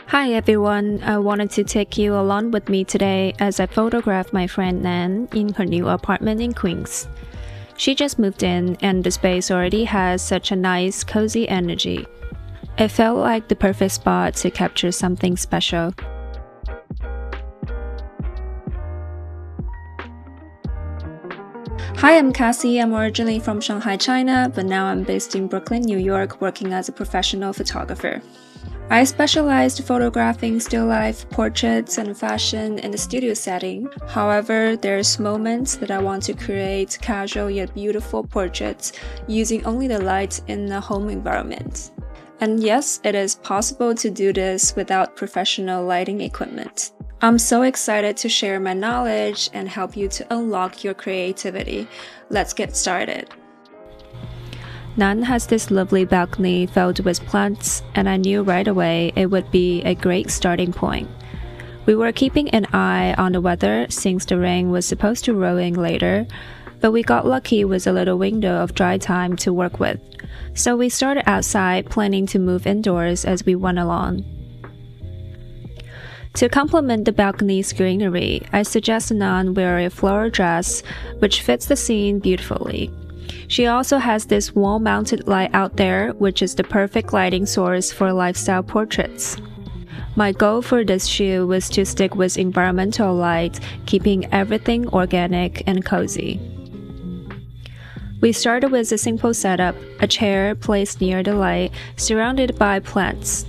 Hi everyone, I wanted to take you along with me today as I photograph my friend Nan in her new apartment in Queens. She just moved in and the space already has such a nice, cozy energy. It felt like the perfect spot to capture something special. Hi, I'm Cassie. I'm originally from Shanghai, China, but now I'm based in Brooklyn, New York, working as a professional photographer. I specialized photographing still life, portraits, and fashion in the studio setting. However, there's moments that I want to create casual yet beautiful portraits using only the light in a home environment. And yes, it is possible to do this without professional lighting equipment. I'm so excited to share my knowledge and help you to unlock your creativity. Let's get started. Nan has this lovely balcony filled with plants, and I knew right away it would be a great starting point. We were keeping an eye on the weather since the rain was supposed to roll in later, but we got lucky with a little window of dry time to work with. So we started outside, planning to move indoors as we went along. To complement the balcony's greenery, I suggest Nan wear a floral dress, which fits the scene beautifully. She also has this wall-mounted light out there, which is the perfect lighting source for lifestyle portraits. My goal for this shoot was to stick with environmental light, keeping everything organic and cozy. We started with a simple setup, a chair placed near the light, surrounded by plants.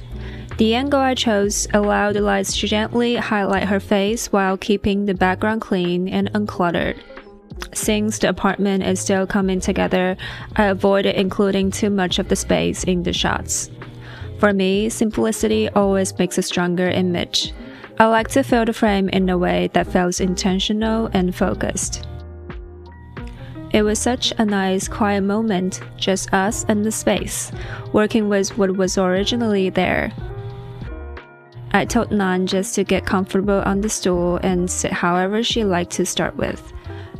The angle I chose allowed the lights to gently highlight her face while keeping the background clean and uncluttered. Since the apartment is still coming together, I avoided including too much of the space in the shots. For me, simplicity always makes a stronger image. I like to fill the frame in a way that feels intentional and focused. It was such a nice, quiet moment, just us and the space, working with what was originally there. I told Nan just to get comfortable on the stool and sit however she liked to start with.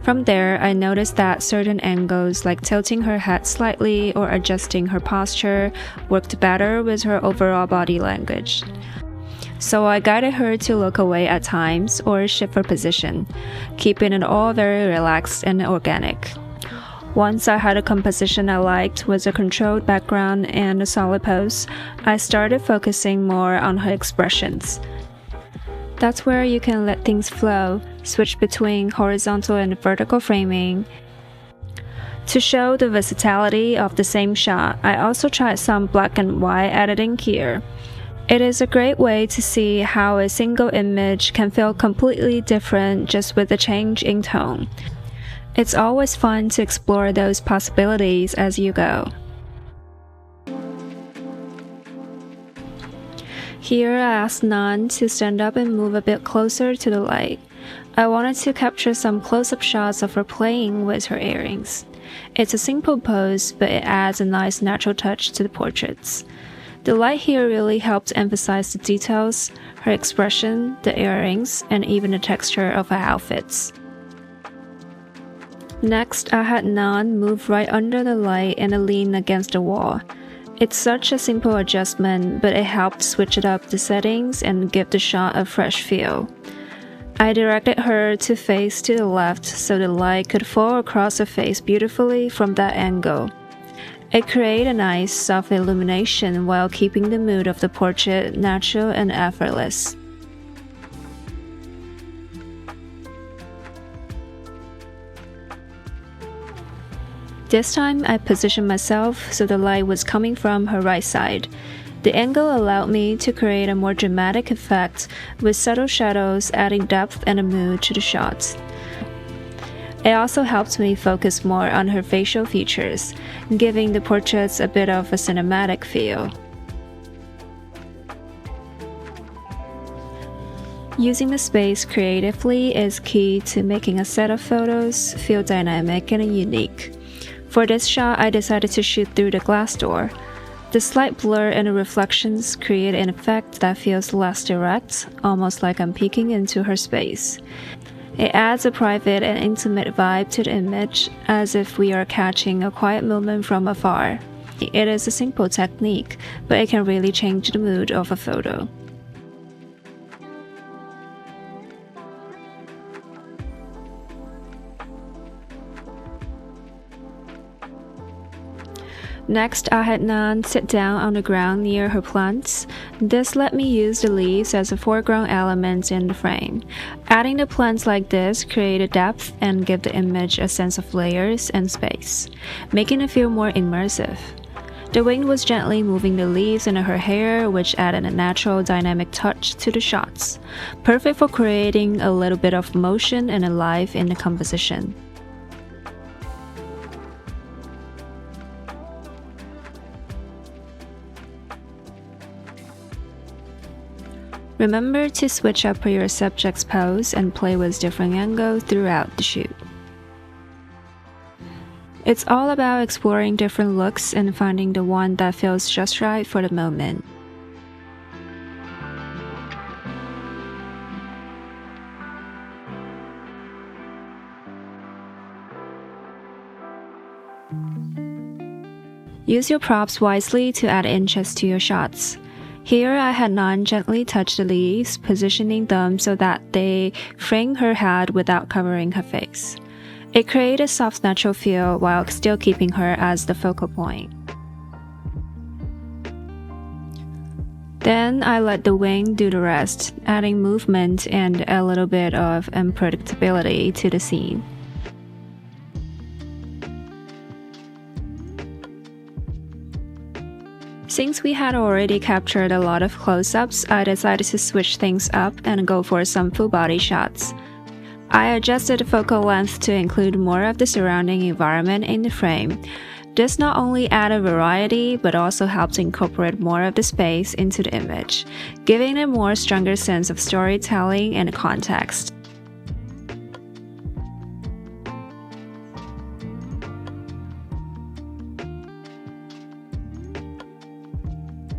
From there, I noticed that certain angles like tilting her head slightly or adjusting her posture worked better with her overall body language. So I guided her to look away at times or shift her position, keeping it all very relaxed and organic. Once I had a composition I liked with a controlled background and a solid pose, I started focusing more on her expressions. That's where you can let things flow, switch between horizontal and vertical framing. To show the versatility of the same shot, I also tried some black and white editing here. It is a great way to see how a single image can feel completely different just with a change in tone. It's always fun to explore those possibilities as you go. Here I asked Nan to stand up and move a bit closer to the light. I wanted to capture some close-up shots of her playing with her earrings. It's a simple pose, but it adds a nice natural touch to the portraits. The light here really helped emphasize the details, her expression, the earrings, and even the texture of her outfits. Next, I had Nan move right under the light and lean against the wall. It's such a simple adjustment, but it helped switch it up the settings and give the shot a fresh feel. I directed her to face to the left so the light could fall across her face beautifully from that angle. It created a nice, soft illumination while keeping the mood of the portrait natural and effortless. This time, I positioned myself so the light was coming from her right side. The angle allowed me to create a more dramatic effect, with subtle shadows adding depth and a mood to the shot. It also helped me focus more on her facial features, giving the portraits a bit of a cinematic feel. Using the space creatively is key to making a set of photos feel dynamic and unique. For this shot, I decided to shoot through the glass door. The slight blur and reflections create an effect that feels less direct, almost like I'm peeking into her space. It adds a private and intimate vibe to the image, as if we are catching a quiet moment from afar. It is a simple technique, but it can really change the mood of a photo. Next, I had Nan sit down on the ground near her plants. This let me use the leaves as a foreground element in the frame. Adding the plants like this created depth and give the image a sense of layers and space, making it feel more immersive. The wind was gently moving the leaves in her hair, which added a natural dynamic touch to the shots, perfect for creating a little bit of motion and life in the composition. Remember to switch up your subject's pose and play with different angles throughout the shoot. It's all about exploring different looks and finding the one that feels just right for the moment. Use your props wisely to add interest to your shots. Here I had Nan gently touch the leaves, positioning them so that they frame her head without covering her face. It created a soft natural feel while still keeping her as the focal point. Then I let the wing do the rest, adding movement and a little bit of unpredictability to the scene. Since we had already captured a lot of close-ups, I decided to switch things up and go for some full-body shots. I adjusted the focal length to include more of the surrounding environment in the frame. This not only added variety, but also helped incorporate more of the space into the image, giving it a more stronger sense of storytelling and context.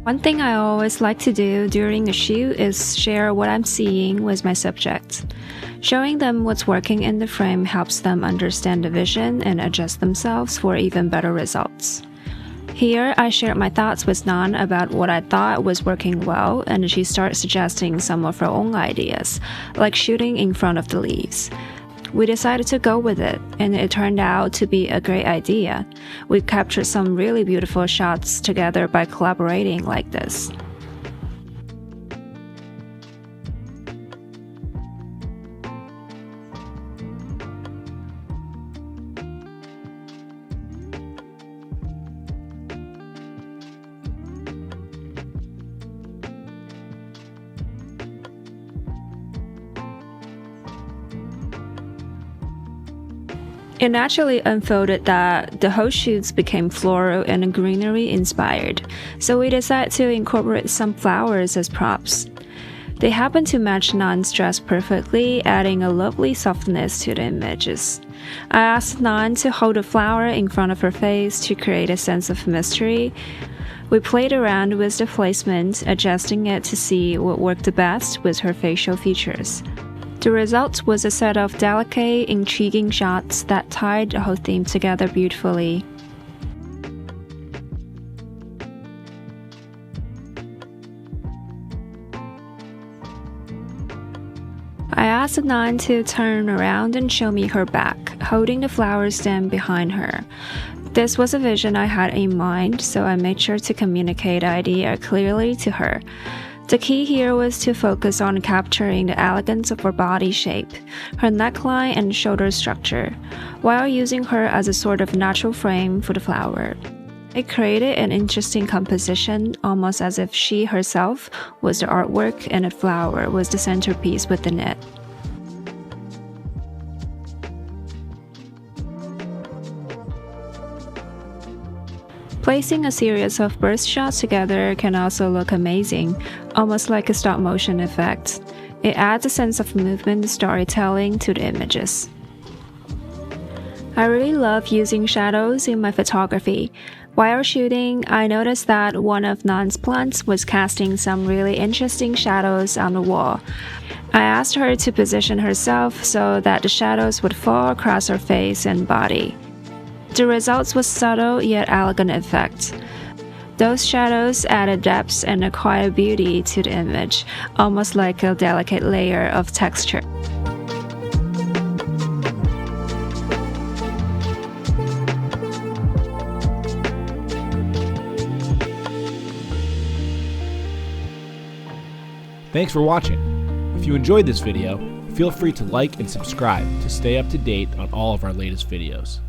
One thing I always like to do during a shoot is share what I'm seeing with my subjects. Showing them what's working in the frame helps them understand the vision and adjust themselves for even better results. Here, I shared my thoughts with Nan about what I thought was working well, and she started suggesting some of her own ideas, like shooting in front of the leaves. We decided to go with it, and it turned out to be a great idea. We captured some really beautiful shots together by collaborating like this. It naturally unfolded that the whole shoots became floral and greenery inspired, so we decided to incorporate some flowers as props. They happened to match Nan's dress perfectly, adding a lovely softness to the images. I asked Nan to hold a flower in front of her face to create a sense of mystery. We played around with the placement, adjusting it to see what worked the best with her facial features. The result was a set of delicate, intriguing shots that tied the whole theme together beautifully. I asked Nan to turn around and show me her back, holding the flower stem behind her. This was a vision I had in mind, so I made sure to communicate the idea clearly to her. The key here was to focus on capturing the elegance of her body shape, her neckline and shoulder structure, while using her as a sort of natural frame for the flower. It created an interesting composition, almost as if she herself was the artwork and the flower was the centerpiece within it. Placing a series of burst shots together can also look amazing, almost like a stop-motion effect. It adds a sense of movement and storytelling to the images. I really love using shadows in my photography. While shooting, I noticed that one of Nan's plants was casting some really interesting shadows on the wall. I asked her to position herself so that the shadows would fall across her face and body. The result was subtle yet elegant effect. Those shadows added depth and a quiet beauty to the image, almost like a delicate layer of texture. Thanks for watching. If you enjoyed this video, feel free to like and subscribe to stay up to date on all of our latest videos.